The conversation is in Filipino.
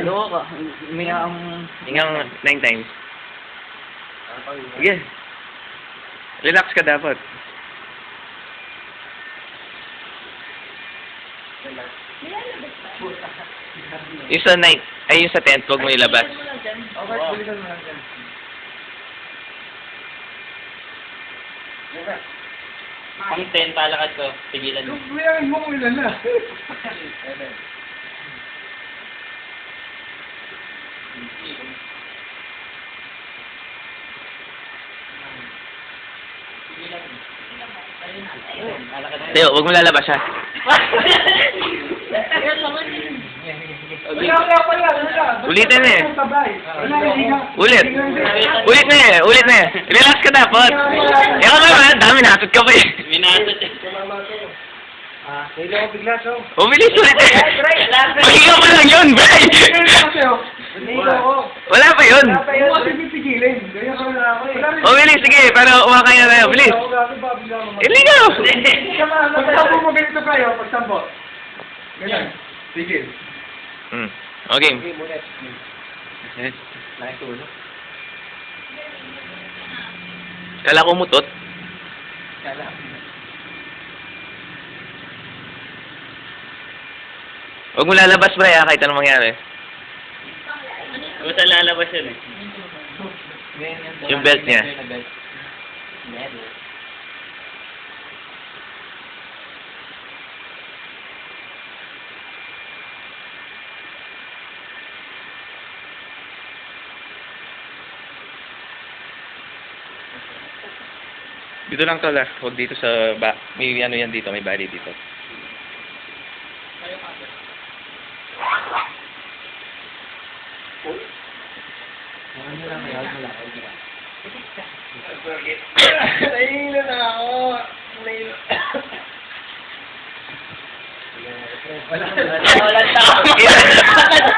Loko ka. Umiyak ang... Hingang 9 times. Sige. Relax ka dapat. Yung sa 9, ay yung sa 10, huwag mo ilabas. Okay, bulitan mo lang dyan. Pang 10, palakad ko. Pigilan mo. Bulitan mo kung ilan na. Tayo, huwag mo lalabas ha. Ulitin na eh. Ulit. Ulit na eh. Ulit na eh. Relax ka dapat. Ikaw naman, dami natot ka pa eh. Minatot eh. Kailangan bigla to. Umilis ulit eh. Pahinga pa lang yun, Bray. Wala pa yun. Umilis, sige. Pero umakay na tayo. Bilis. Hindi ka. Pagsampo mo ganito kayo, pagsampo. Ganyan. Sige. Okay. Kala ko mutot. Huwag mo lalabas, Bray, kahit anong mangyari. Basta lalabas yun eh. Yung belt niya. Dito lang tol ah. Huwag dito sa may ano yan dito, may body dito. Nahihilo na ako. Walang tao.